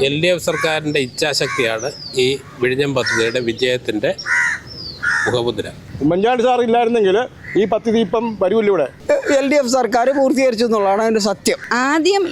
LDF സർക്കാരിൻ്റെ ഇച്ഛാശക്തിയാണ് ഈ വിഴിഞ്ഞം പദ്ധതിയുടെ വിജയത്തിൻ്റെ മുഖമുദ്ര. ഉമ്മൻചാണ്ടി സാർ ഇല്ലായിരുന്നെങ്കിൽ ഈ പദ്ധതി ഇപ്പം വരൂല്ലൂടെ. LDF സർക്കാർ പൂർത്തീകരിച്ചു എന്നുള്ളതാണ് അതിൻ്റെ സത്യം. ആദ്യം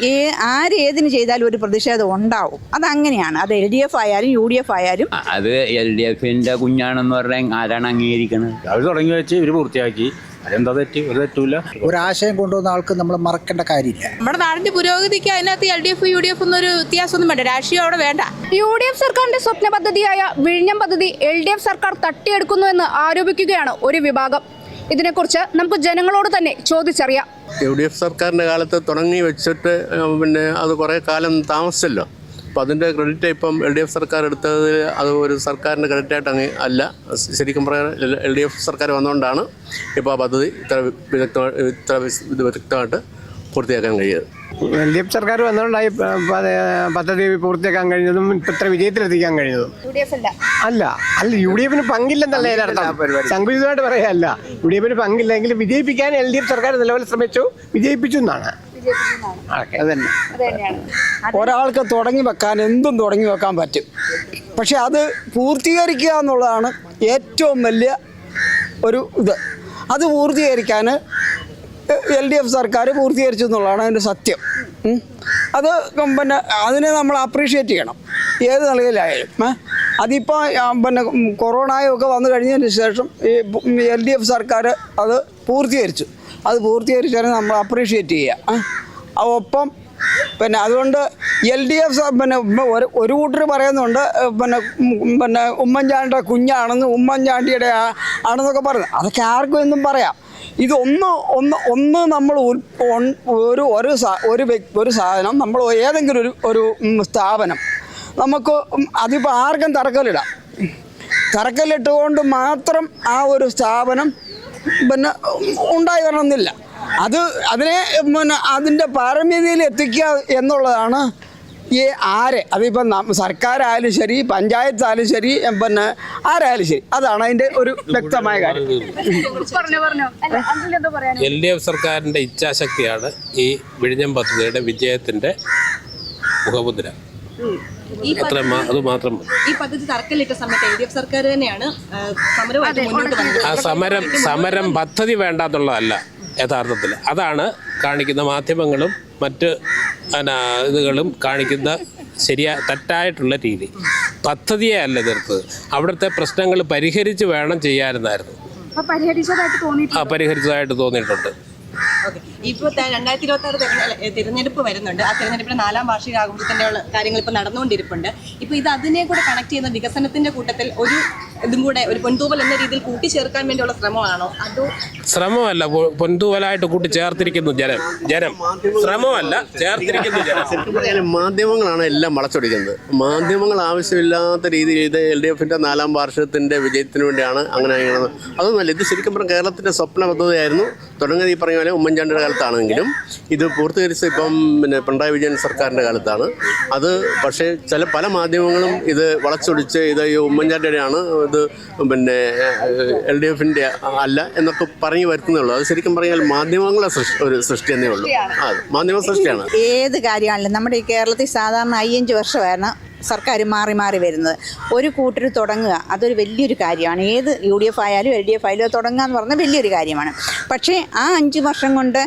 ആരേതിന് ചെയ്താലും ഒരു പ്രതിഷേധം ഉണ്ടാവും. അതങ്ങനെയാണ്. അത് LDF ആയാലും UDF ആയാലും. അത് LDFിൻ്റെ കുഞ്ഞാണെന്ന് പറഞ്ഞാൽ ആരാണ് അംഗീകരിക്കുന്നത്? അവർ തുടങ്ങി വെച്ച് ഇവർ പൂർത്തിയാക്കി. അതെന്താ തെറ്റ്? ഒരു തെറ്റില്ല. ഒരാശയം കൊണ്ടുവന്ന ആൾക്ക് നമ്മൾ മറക്കേണ്ട കാര്യമില്ല. നമ്മുടെ നാടിന്റെ പുരോഗതിക്ക് അതിനകത്ത് LDF UDF എന്നൊരു വ്യത്യാസമൊന്നും വേണ്ട. രാഷ്ട്രീയം അവിടെ വേണ്ട. UDF സർക്കാരിന്റെ സ്വപ്ന പദ്ധതിയായ വിഴിഞ്ഞം പദ്ധതി LDF സർക്കാർ തട്ടിയെടുക്കുന്നുവെന്ന് ആരോപിക്കുകയാണ് ഒരു വിഭാഗം. ഇതിനെക്കുറിച്ച് നമുക്ക് ജനങ്ങളോട് തന്നെ ചോദിച്ചറിയാം. UDF സർക്കാരിൻ്റെ കാലത്ത് തുടങ്ങി വെച്ചിട്ട് അത് കുറേ കാലം താമസിച്ചല്ലോ. അപ്പോൾ അതിൻ്റെ ക്രെഡിറ്റ് ഇപ്പം LDF സർക്കാർ എടുത്തത് അത് ഒരു സർക്കാരിൻ്റെ ക്രെഡിറ്റായിട്ട് അങ്ങ് അല്ല. ശരിക്കും പറയാൻ LDF സർക്കാർ വന്നുകൊണ്ടാണ് ഇപ്പോൾ ആ പദ്ധതി ഇത്ര വ്യക്തമായിട്ട് പൂർത്തിയാക്കാൻ കഴിയുന്നത്. LDF സർക്കാർ വന്നുകൊണ്ടായി പദ്ധതി പൂർത്തിയാക്കാൻ കഴിഞ്ഞതും ഇത്ര വിജയത്തിലെത്തിക്കാൻ കഴിഞ്ഞതും. അല്ല UDFന് പങ്കില്ലെന്നല്ല അതിനർത്ഥം. സങ്കുചിതമായിട്ട് പറയല്ല. UDFന് പങ്കില്ലെങ്കിൽ വിജയിപ്പിക്കാൻ LDF സർക്കാർ നിലവിൽ ശ്രമിച്ചു, വിജയിപ്പിച്ചു എന്നാണ്. ഒരാൾക്ക് തുടങ്ങി വെക്കാൻ എന്തും തുടങ്ങി വെക്കാൻ പറ്റും. പക്ഷെ അത് പൂർത്തീകരിക്കുക എന്നുള്ളതാണ് ഏറ്റവും വലിയ ഒരു ഇത്. അത് പൂർത്തീകരിക്കാൻ LDF സർക്കാർ പൂർത്തീകരിച്ചു എന്നുള്ളതാണ് അതിൻ്റെ സത്യം. അത് അതിനെ നമ്മൾ അപ്രീഷിയേറ്റ് ചെയ്യണം ഏത് നിലയിലായാലും. അതിപ്പോൾ കൊറോണയൊക്കെ വന്നു കഴിഞ്ഞതിന് ശേഷം ഈ LDF സർക്കാർ അത് പൂർത്തീകരിച്ചു. അത് പൂർത്തീകരിച്ചാൽ നമ്മൾ അപ്രീഷിയേറ്റ് ചെയ്യുക. ഒപ്പം അതുകൊണ്ട് LDF ഒരു കൂട്ടർ പറയുന്നുണ്ട് ഉമ്മൻചാണ്ടിയുടെ കുഞ്ഞാണെന്ന്, ഉമ്മൻചാണ്ടിയുടെ ആണെന്നൊക്കെ പറയുന്നത്. അതൊക്കെ ആർക്കും എന്നും പറയാം. ഇതൊന്ന് നമ്മൾ ഒരു സാധനം നമ്മൾ ഏതെങ്കിലും ഒരു സ്ഥാപനം നമുക്ക് അതിപ്പോൾ ആർക്കും തറക്കല്ലിടാം. തറക്കല്ലിട്ടുകൊണ്ട് മാത്രം ആ ഒരു സ്ഥാപനം ഉണ്ടായി വരണമെന്നില്ല. അതിനെ അതിൻ്റെ പാരമ്യതയിൽ എത്തിക്കുക എന്നുള്ളതാണ് അതിപ്പം സർക്കാരായാലും ശരി, പഞ്ചായത്തായാലും ശരി, ആരായാലും ശരി. അതാണ് അതിൻ്റെ ഒരു വ്യക്തമായ കാര്യം. LDF സർക്കാരിൻ്റെ ഇച്ഛാശക്തിയാണ് ഈ വിഴിഞ്ഞം പദ്ധതിയുടെ വിജയത്തിൻ്റെ മുഖമുദ്ര. അത് മാത്രം. ഈ പദ്ധതി തറക്കല്ലിട്ട സമയത്ത് LDF സർക്കാർ തന്നെയാണ് സമരമായിട്ട് മുന്നോട്ട് വന്നത്. ആ സമരം പദ്ധതി വേണ്ടാന്നുള്ളതല്ല യഥാർത്ഥത്തിൽ. അതാണ് കാണിക്കുന്ന മാധ്യമങ്ങളും മറ്റ് ഇതുകളും കാണിക്കുന്ന തെറ്റായിട്ടുള്ള രീതി. പദ്ധതിയെ അല്ല എതിർത്തത്. അവിടുത്തെ പ്രശ്നങ്ങൾ പരിഹരിച്ച് വേണം ചെയ്യാനെന്നായിരുന്നു. പരിഹരിച്ചതായിട്ട് തോന്നിയിട്ടുണ്ട്. ഇപ്പോൾ 2026 തിരഞ്ഞെടുപ്പ് വരുന്നുണ്ട്. ആ തിരഞ്ഞെടുപ്പിന്റെ 4ാം വാർഷികാഘോഷത്തിന്റെ കാര്യങ്ങൾ ഇപ്പോൾ നടന്നുകൊണ്ടിരിപ്പുണ്ട്. ഇപ്പോൾ ഇത് അതിനെ കൂടെ കണക്ട് ചെയ്യുന്ന വികസനത്തിന്റെ കൂട്ടത്തിൽ ഇതും കൂടെ ഒരു പൊൻതൂവൽ എന്ന രീതിയിൽ കൂട്ടിച്ചേർക്കാൻ വേണ്ടിയുള്ള ശ്രമമാണോ? അതോ ശ്രമമല്ല, പൊൻതൂവലായിട്ട് കൂട്ടിച്ചേർത്തിരിക്കുന്നു ജനം. ശ്രമമല്ല, ചേർത്തിരിക്കുന്നു ജനം. മാധ്യമങ്ങളാണ് എല്ലാം വളച്ചൊടിക്കുന്നത്. മാധ്യമങ്ങൾ ആവശ്യമില്ലാത്ത രീതിയിൽ ഇത് LDFന്റെ 4ാം വാർഷികത്തിന്റെ വിജയത്തിന് വേണ്ടിയാണ് അങ്ങനെ. അതൊന്നുമല്ല. ഇത് ശരിക്കും പറഞ്ഞാൽ കേരളത്തിന്റെ സ്വപ്ന പദ്ധതിയായിരുന്നു. തുടങ്ങിയത് ഈ പറഞ്ഞ പോലെ ഉമ്മൻചാണ്ടിയുടെ കാലത്താണെങ്കിലും ഇത് പൂർത്തീകരിച്ച് ഇപ്പം പിണറായി വിജയൻ സർക്കാരിൻ്റെ കാലത്താണ്. അത് പക്ഷേ പല മാധ്യമങ്ങളും ഇത് വളച്ചൊടിച്ച് ഇത് ഈ ഉമ്മൻചാണ്ടിയുടെയാണ്, ഇത് LDFന്റെ അല്ല എന്നൊക്കെ പറഞ്ഞു വരുത്തുന്നുള്ളൂ. അത് ശരിക്കും പറഞ്ഞാൽ മാധ്യമങ്ങളെ ഒരു സൃഷ്ടി എന്നേ ഉള്ളൂ. മാധ്യമ സൃഷ്ടിയാണ്. ഏത് കാര്യമാണല്ലോ നമ്മുടെ ഈ കേരളത്തിൽ സാധാരണ 5 വർഷമാണ് സർക്കാർ മാറി മാറി വരുന്നത്. ഒരു കൂട്ടർ തുടങ്ങുക അതൊരു വലിയൊരു കാര്യമാണ്. ഏത് UDF ആയാലും LDF ആയാലും തുടങ്ങുക എന്ന് പറഞ്ഞാൽ വലിയൊരു കാര്യമാണ്. പക്ഷേ ആ 5 വർഷം കൊണ്ട്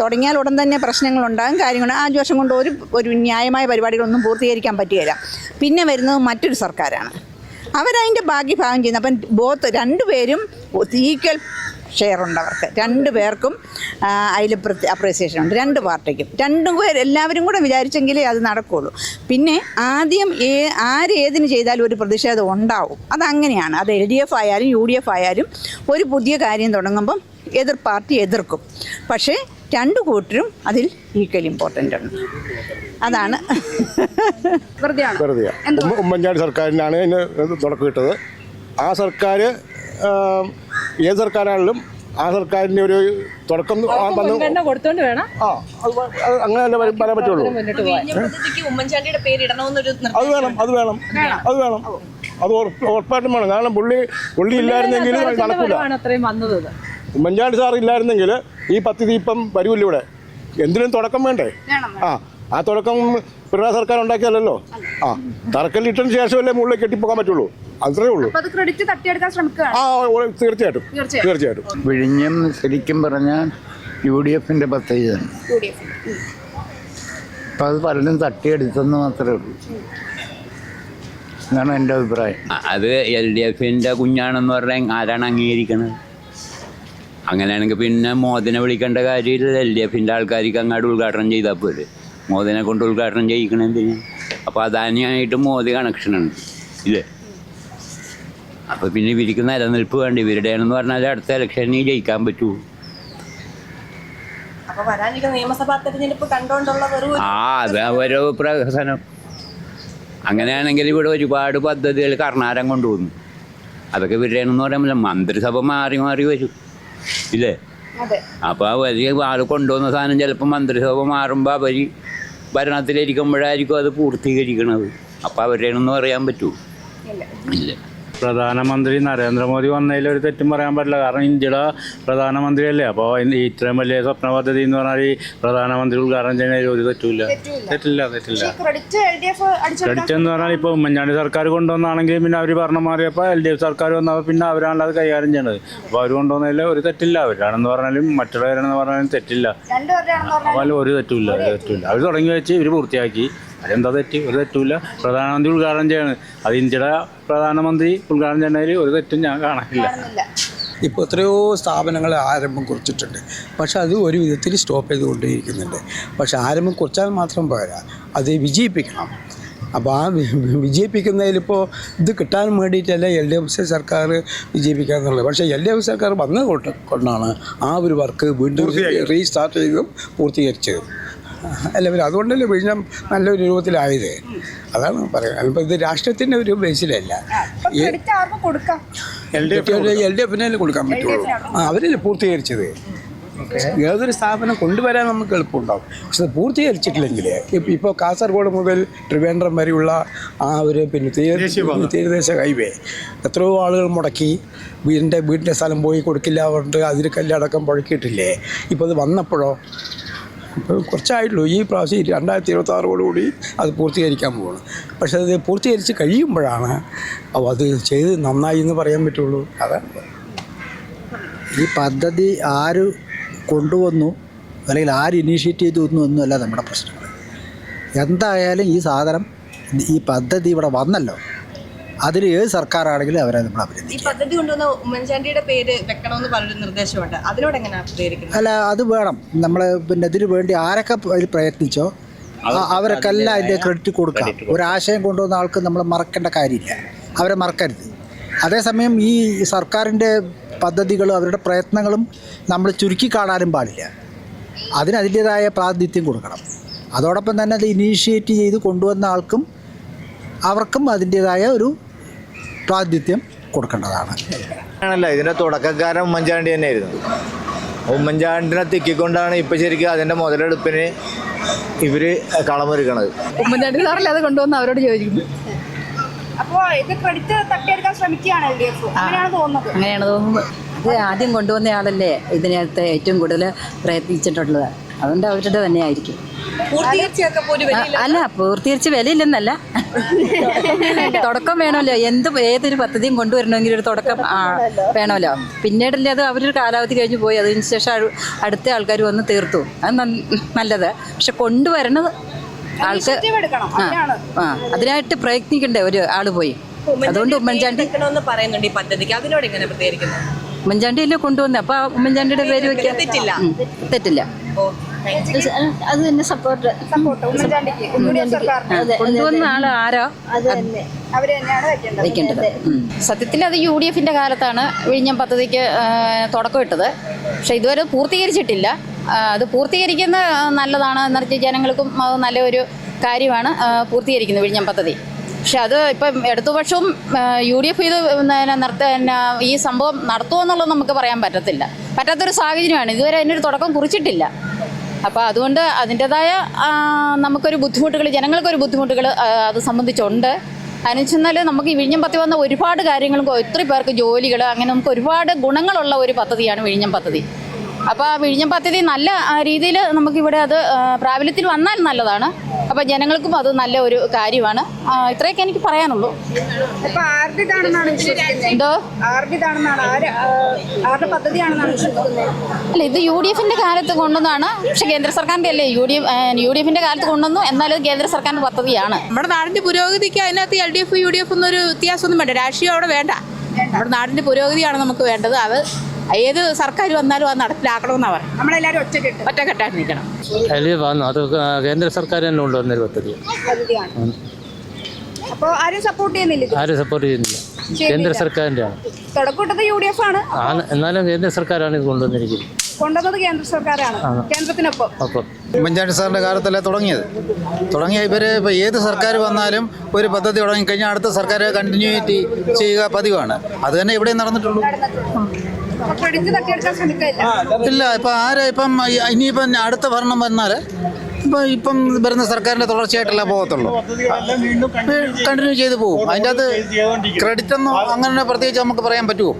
തുടങ്ങിയാൽ ഉടൻ തന്നെ പ്രശ്നങ്ങളുണ്ടാകും, കാര്യങ്ങൾ. 5 വർഷം കൊണ്ട് ഒരു ന്യായമായ പരിപാടികളൊന്നും പൂർത്തീകരിക്കാൻ പറ്റുകയില്ല. പിന്നെ വരുന്നത് മറ്റൊരു സർക്കാരാണ്. അവരതിൻ്റെ ഭാഗ്യഭാഗം ചെയ്യുന്നത്. അപ്പം രണ്ടുപേരും ഈക്വൽ ഷെയർ ഉണ്ട് അവർക്ക്. 2 പേർക്കും അതിൽ അപ്രീസിയേഷൻ ഉണ്ട്. 2 പാർട്ടിക്കും. എല്ലാവരും കൂടെ വിചാരിച്ചെങ്കിലേ അത് നടക്കുകയുള്ളൂ. പിന്നെ ആദ്യം ആരേതിന് ചെയ്താലും ഒരു പ്രതിഷേധം ഉണ്ടാവും. അതങ്ങനെയാണ്. അത് LDF ആയാലും UDF ആയാലും ഒരു പുതിയ കാര്യം തുടങ്ങുമ്പം എതിർ പാർട്ടി എതിർക്കും. പക്ഷേ 2 കൂട്ടരും അതിൽ ഈക്വൽ ഇമ്പോർട്ടൻ്റ് ആണ്. അതാണ്. ഉമ്മൻചാണ്ടി സർക്കാരിനാണ് ഇതിന് തുടക്കമിട്ടത്. ആ സർക്കാർ ഏത് സർക്കാരാണെങ്കിലും ആ സർക്കാരിൻ്റെ ഒരു തുടക്കം കൊടുത്തോണ്ട് വേണം. അങ്ങനെ തന്നെ പറയാൻ പറ്റുള്ളൂ. അത് വേണം. അത് ഉറപ്പായിട്ടും വേണം. കാരണം പുള്ളി ഇല്ലായിരുന്നെങ്കിൽ നടക്കില്ല. ഉമ്മൻചാണ്ടി സാർ ഇല്ലായിരുന്നെങ്കിൽ ഈ പദ്ധതി ഇപ്പം വരൂല്ലൂടെ. എന്തിനും തുടക്കം വേണ്ടേ? ആ തുടക്കം പിണറായി സർക്കാർ ഉണ്ടാക്കിയല്ലോ. ആ തറക്കല്ലിട്ടതിന് ശേഷമല്ലേ മുകളിലേക്ക് കെട്ടിപ്പോകാൻ പറ്റുള്ളൂ. അത്രേ ഉള്ളൂ. അപ്പൊ അത് ക്രെഡിറ്റ് തട്ടിയെടുക്കാൻ ശ്രമിക്കുകയാണ്. തീർച്ചയായിട്ടും. വിഴിഞ്ഞം ശരിക്കും പറഞ്ഞാൽ UDF-ന്റെ പദ്ധതിയാണ്. അപ്പം അത് പലരും തട്ടിയെടുത്തെന്ന് മാത്രമേ ഉള്ളൂ എന്നാണ് എൻ്റെ അഭിപ്രായം. അത് LDF-ന്റെ കുഞ്ഞാണെന്ന് പറഞ്ഞാൽ ആരാണ് അംഗീകരിക്കുന്നത്? അങ്ങനെയാണെങ്കിൽ പിന്നെ മോദിനെ വിളിക്കേണ്ട കാര്യമില്ല. LDF-ന്റെ ആൾക്കാർക്ക് അങ്ങോട്ട് ഉദ്ഘാടനം ചെയ്താൽ പോരെ. മോദിനെ കൊണ്ട് ഉദ്ഘാടനം ചെയ്യിക്കണെന്തിന്? അപ്പോൾ അദാനിയായിട്ട് മോദി കണക്ഷനുണ്ട് ഇല്ലേ? അപ്പോൾ പിന്നെ ഇവർക്ക് നിലനിൽപ്പ് വേണ്ട. ഇവരുടെയാണെന്ന് പറഞ്ഞാൽ അടുത്ത ഇലക്ഷനിൽ ജയിക്കാൻ പറ്റൂ. അത് ഓരോ പ്രഹസനം. അങ്ങനെയാണെങ്കിൽ ഇവിടെ ഒരുപാട് പദ്ധതികൾ കർണാടകം കൊണ്ടുപോകുന്നു. അതൊക്കെ ഇവരുടെയാണെന്ന് പറയാൻ മന്ത്രിസഭ മാറി മാറി വരും ഇല്ലേ? അപ്പോൾ ആ വലിയ ആൾ കൊണ്ടുവന്ന സാധനം ചിലപ്പോൾ മന്ത്രിസഭ മാറുമ്പോൾ അവർ ഭരണത്തിലിരിക്കുമ്പോഴായിരിക്കും അത് പൂർത്തീകരിക്കണത്. അപ്പോൾ അവരുടെയാണെന്ന് പറയാൻ പറ്റൂ? ഇല്ല. പ്രധാനമന്ത്രി നരേന്ദ്രമോദി വന്നതിൽ ഒരു തെറ്റും പറയാൻ പറ്റില്ല. കാരണം ഇന്ത്യയുടെ പ്രധാനമന്ത്രിയല്ലേ. അപ്പോൾ ഇത്രയും വലിയ സ്വപ്ന പദ്ധതി എന്ന് പറഞ്ഞാൽ ഈ പ്രധാനമന്ത്രി ഉദ്ഘാടനം ചെയ്യുന്നതിൽ ഒരു തെറ്റില്ല. ക്രെഡിറ്റ് എന്ന് പറഞ്ഞാൽ ഇപ്പോൾ ഉമ്മൻചാണ്ടി സർക്കാർ കൊണ്ടുവന്നാണെങ്കിൽ പിന്നെ അവർ ഭരണം മാറിയപ്പോൾ LDF സർക്കാർ വന്നപ്പോൾ പിന്നെ അവരാണ് അത് കൈകാര്യം ചെയ്യണത്. അപ്പോൾ അവർ കൊണ്ടുവന്നതിൽ ഒരു തെറ്റില്ല. അവരാണെന്ന് പറഞ്ഞാലും മറ്റുള്ളവരാണെന്ന് പറഞ്ഞാലും തെറ്റില്ല. അപ്പോൾ ഒരു തെറ്റുമില്ല. അവർ തുടങ്ങി വെച്ച് ഇവർ പൂർത്തിയാക്കി. അതെന്താ തെറ്റ്? ഒരു തെറ്റുമില്ല. പ്രധാനമന്ത്രി ഉദ്ഘാടനം ചെയ്യണം. അത് ഇന്ത്യയുടെ പ്രധാനമന്ത്രി ഉദ്ഘാടനം ചെയ്യുന്നതിൽ ഒരു തെറ്റും ഞാൻ കാണാനില്ല. ഇപ്പോൾ എത്രയോ സ്ഥാപനങ്ങൾ ആരംഭം കുറിച്ചിട്ടുണ്ട്. പക്ഷെ അത് ഒരു വിധത്തിൽ സ്റ്റോപ്പ് ചെയ്തുകൊണ്ടേയിരിക്കുന്നുണ്ട്. പക്ഷെ ആരംഭം കുറിച്ചാൽ മാത്രം പോരാ, അത് വിജയിപ്പിക്കണം. അപ്പോൾ ആ വിജയിപ്പിക്കുന്നതിലിപ്പോൾ ഇത് കിട്ടാൻ വേണ്ടിയിട്ടല്ല LDF സർക്കാർ വിജയിപ്പിക്കുക എന്നുള്ളത്. പക്ഷേ LDF സർക്കാർ വന്നത് കൊണ്ടാണ് ആ ഒരു വർക്ക് വീണ്ടും റീസ്റ്റാർട്ട് ചെയ്തും പൂർത്തീകരിച്ചത്. എല്ലാവരും അതുകൊണ്ടല്ലേ വിഴിഞ്ഞം നല്ലൊരു രൂപത്തിലായത്. അതാണ് പറയുന്നത്. ഇപ്പോൾ ഇത് രാഷ്ട്രീയത്തിൻ്റെ ഒരു ബേസിലല്ല. LDF-നെ കൊടുക്കാൻ പറ്റുള്ളൂ. അവരല്ലേ പൂർത്തീകരിച്ചത്. ഏതൊരു സ്ഥാപനം കൊണ്ടുവരാൻ നമുക്ക് എളുപ്പമുണ്ടാകും. പക്ഷെ അത് പൂർത്തീകരിച്ചിട്ടില്ലെങ്കിൽ ഇപ്പോൾ കാസർഗോഡ് മുതൽ ട്രിവാൻഡ്രം വരെയുള്ള ആ ഒരു തീരദേശ ഹൈവേ എത്രയോ ആളുകൾ മുടക്കി വീടിൻ്റെ സ്ഥലം പോയി കൊടുക്കില്ല പറഞ്ഞിട്ട് അതിൽ കല്ലടക്കം പുഴക്കിയിട്ടില്ലേ. ഇപ്പോൾ അത് വന്നപ്പോഴോ ഇപ്പോൾ കുറച്ചായിട്ടുള്ളൂ. ഈ പ്രാവശ്യം 2026 അത് പൂർത്തീകരിക്കാൻ പോകണം. പക്ഷെ അത് പൂർത്തീകരിച്ച് കഴിയുമ്പോഴാണ് അത് ചെയ്ത് നന്നായി എന്ന് പറയാൻ പറ്റുള്ളൂ. അതാണ് ഈ പദ്ധതി ആര് കൊണ്ടുവന്നു അല്ലെങ്കിൽ ആര് ഇനീഷ്യേറ്റ് ചെയ്തു എന്നൊന്നുമല്ല നമ്മുടെ പ്രശ്നങ്ങൾ. എന്തായാലും ഈ സാധനം ഈ പദ്ധതി ഇവിടെ വന്നല്ലോ, അതിൽ ഏത് സർക്കാരാണെങ്കിലും അവരെ നമ്മൾ അഭിനന്ദിക്കും. ഈ പദ്ധതി കൊണ്ടുവന്ന ഉമ്മൻചാണ്ടിയുടെ പേര് വെക്കണമെന്ന് പറഞ്ഞൊരു നിർദ്ദേശമുണ്ട്. അതിനോട് എങ്ങനെയാണ് പ്രതികരിക്കുന്നത്? അല്ല, അത് വേണം. നമ്മൾ പിന്നെ ഇതിനു വേണ്ടി ആരൊക്കെ അതിൽ പ്രയത്നിച്ചോ അവരൊക്കെ എല്ലാം അതിൻ്റെ ക്രെഡിറ്റ് കൊടുക്കാം. ഒരാശയം കൊണ്ടുവന്ന ആൾക്ക് നമ്മൾ മറക്കേണ്ട കാര്യമില്ല. അവരെ മറക്കരുത്. അതേസമയം ഈ സർക്കാരിൻ്റെ പദ്ധതികളും അവരുടെ പ്രയത്നങ്ങളും നമ്മൾ ചുരുക്കി കാണാനും പാടില്ല. അതിനതിൻ്റേതായ പ്രാതിനിധ്യം കൊടുക്കണം. അതോടൊപ്പം തന്നെ അത് ഇനീഷ്യേറ്റ് ചെയ്ത് കൊണ്ടുവന്ന ആൾക്കും അവർക്കും അതിൻ്റേതായ ഒരു പ്രാതിനിധ്യം കൊടുക്കേണ്ടതാണ്. ആണല്ലോ ഇതിൻ്റെ തുടക്കക്കാരൻ ഉമ്മൻചാണ്ടി തന്നെയായിരുന്നു. ഉമ്മൻചാണ്ടിനെ തിക്കിക്കൊണ്ടാണ് ഇപ്പം ശരിക്കും അതിൻ്റെ മുതലെടുപ്പിന് ഇവർ കളമൊരുക്കണത്. ഉമ്മൻചാണ്ടി സാറല്ലേ അത് കൊണ്ടുവന്ന് അവരോട് ചോദിക്കുന്നു. അപ്പോൾ ഇത് ക്രെഡിറ്റ് തട്ടിയെടുക്കാൻ ശ്രമിക്കുകയാണ് LDF. അങ്ങനെയാണ് തോന്നുന്നത്. ഇത് ആദ്യം കൊണ്ടുവന്നയാളല്ലേ ഇതിനകത്ത് ഏറ്റവും കൂടുതൽ പ്രയത്നിച്ചിട്ടുള്ളത്. അതുകൊണ്ട് അവരുടെ തന്നെ ആയിരിക്കും. അല്ല, പൂർത്തീകരിച്ച് വിലയില്ലെന്നല്ല, തുടക്കം വേണമല്ലോ. ഏതൊരു പദ്ധതിയും കൊണ്ടുവരണമെങ്കിൽ ഒരു തുടക്കം വേണമല്ലോ. പിന്നീടല്ലേ അത് അവരൊരു കാലാവധി കഴിഞ്ഞ് പോയി. അതിന് ശേഷം അടുത്ത ആൾക്കാർ വന്ന് തീർത്തു. അത് നല്ലത്. പക്ഷെ കൊണ്ടുവരണത് ആൾക്ക് അതിനായിട്ട് പ്രയത്നിക്കണ്ടേ ഒരു ആള് പോയി. അതുകൊണ്ട് ഉമ്മൻചാണ്ടി പറയുന്നുണ്ട് ഈ പദ്ധതിക്ക്. അതിനോട് എങ്ങനെ പ്രതികരിക്കുന്നത്? ഉമ്മൻചാണ്ടിയല്ലേ കൊണ്ടുവന്നത്. അപ്പൊ ഉമ്മൻചാണ്ടിയുടെ പേര് വെക്കാൻ തെറ്റില്ല. അത് തന്നെ സപ്പോർട്ട് കൊണ്ടുവന്ന ആള് ആരോ വെക്കേണ്ടത്. സത്യത്തിൽ അത് UDF-ന്റെ കാലത്താണ് വിഴിഞ്ഞം പദ്ധതിക്ക് തുടക്കമിട്ടത്. പക്ഷെ ഇതുവരെ പൂർത്തീകരിച്ചിട്ടില്ല. അത് പൂർത്തീകരിക്കുന്ന നല്ലതാണ് എന്ന് വെച്ചാൽ ജനങ്ങൾക്കും അത് നല്ലൊരു കാര്യമാണ് പൂർത്തീകരിക്കുന്നത് വിഴിഞ്ഞം പദ്ധതി. പക്ഷെ അത് ഇപ്പം ഇടതുപക്ഷവും UDF ഇത് ഈ സംഭവം നടത്തുമോ എന്നുള്ളത് നമുക്ക് പറയാൻ പറ്റാത്തൊരു സാഹചര്യമാണ്. ഇതുവരെ അതിനൊരു തുടക്കം കുറിച്ചിട്ടില്ല. അപ്പോൾ അതുകൊണ്ട് അതിൻ്റെതായ നമുക്കൊരു ബുദ്ധിമുട്ടുകൾ, ജനങ്ങൾക്കൊരു ബുദ്ധിമുട്ടുകൾ അത് സംബന്ധിച്ചുണ്ട്. അതിന് ചെന്നാൽ നമുക്ക് ഈ വിഴിഞ്ഞം പദ്ധതി വന്ന ഒരുപാട് കാര്യങ്ങളും ഒത്തിരി പേർക്ക് ജോലികൾ, അങ്ങനെ നമുക്ക് ഒരുപാട് ഗുണങ്ങളുള്ള ഒരു പദ്ധതിയാണ് വിഴിഞ്ഞം പദ്ധതി. അപ്പോൾ വിഴിഞ്ഞം പദ്ധതി നല്ല രീതിയിൽ നമുക്കിവിടെ അത് പ്രാബല്യത്തിൽ വന്നാൽ നല്ലതാണ്. അപ്പോൾ ജനങ്ങൾക്കും അത് നല്ല ഒരു കാര്യമാണ്. ഇത്രയൊക്കെ എനിക്ക് പറയാനുള്ളൂ. ഇപ്പൊ ആരുടേതാണെന്നാണ് വിശ്വസിക്കുന്നത്? എന്തോ ആരുടേതാണെന്നാണ് ആരുടെ പദ്ധതിയാണെന്നാണ് വിശ്വസിക്കുന്നത്? അല്ല, ഇത് UDFന്റെ കാലത്ത് കൊണ്ടുവന്നാണ്. പക്ഷെ കേന്ദ്ര സർക്കാരിൻ്റെ അല്ലേ, UDFന്റെ കാലത്ത് കൊണ്ടുവന്നു. എന്നാലും കേന്ദ്ര സർക്കാരിൻ്റെ പദ്ധതിയാണ്. നമ്മുടെ നാടിന്റെ പുരോഗതിക്ക് അതിനകത്ത് LDF UDF എന്നൊരു വ്യത്യാസമൊന്നും വേണ്ട. രാഷ്ട്രീയം അവിടെ വേണ്ട. നമ്മുടെ നാടിന്റെ പുരോഗതിയാണ് നമുക്ക് വേണ്ടത്. അത് ഏത് സർക്കാർ വന്നാലും അത് നടപ്പിലാക്കണമെന്നാണ് പറയുന്നത്. നമ്മളെല്ലാവരും ഒറ്റക്കെട്ടായിട്ട് നിൽക്കണം. അത് കേന്ദ്ര സർക്കാർ തന്നെ കൊണ്ടുവന്നൊരു പദ്ധതിയാണ്. അപ്പോൾ ആരും സപ്പോർട്ട് ചെയ്യുന്നില്ല? ആരും സപ്പോർട്ട് ചെയ്യുന്നില്ല, കേന്ദ്ര സർക്കാരിൻ്റെ ആണ്. തുടക്കമിട്ടത് UDF ആണ്. എന്നാലും കേന്ദ്ര സർക്കാരാണ് ഇത് കൊണ്ടുവന്നിരിക്കുന്നത്. കൊണ്ടുവന്നത് കേന്ദ്ര സർക്കാരാണ്. കേന്ദ്രത്തിനൊപ്പം ഉമ്മൻചാണ്ടി സാറിൻ്റെ കാലത്തല്ലേ തുടങ്ങിയ ഇവർ ഇപ്പോൾ ഏത് സർക്കാർ വന്നാലും ഒരു പദ്ധതി തുടങ്ങിക്കഴിഞ്ഞാൽ അടുത്ത സർക്കാർ കണ്ടിന്യൂറ്റി ചെയ്യുക പതിവാണ്. അത് തന്നെ ഇവിടെ നടന്നിട്ടുള്ളൂ. ഇല്ല, ഇപ്പം ഇപ്പം ഇനിയിപ്പം അടുത്ത ഭരണം വന്നാൽ ഇപ്പം വരുന്ന സർക്കാരിൻ്റെ തുടർച്ചയായിട്ടല്ല പോകത്തുള്ളൂ, കണ്ടിന്യൂ ചെയ്ത് പോകും. അതിൻ്റെ അത് ക്രെഡിറ്റ് ഒന്നും അങ്ങനെ പ്രത്യേകിച്ച് നമുക്ക് പറയാൻ പറ്റുമോ?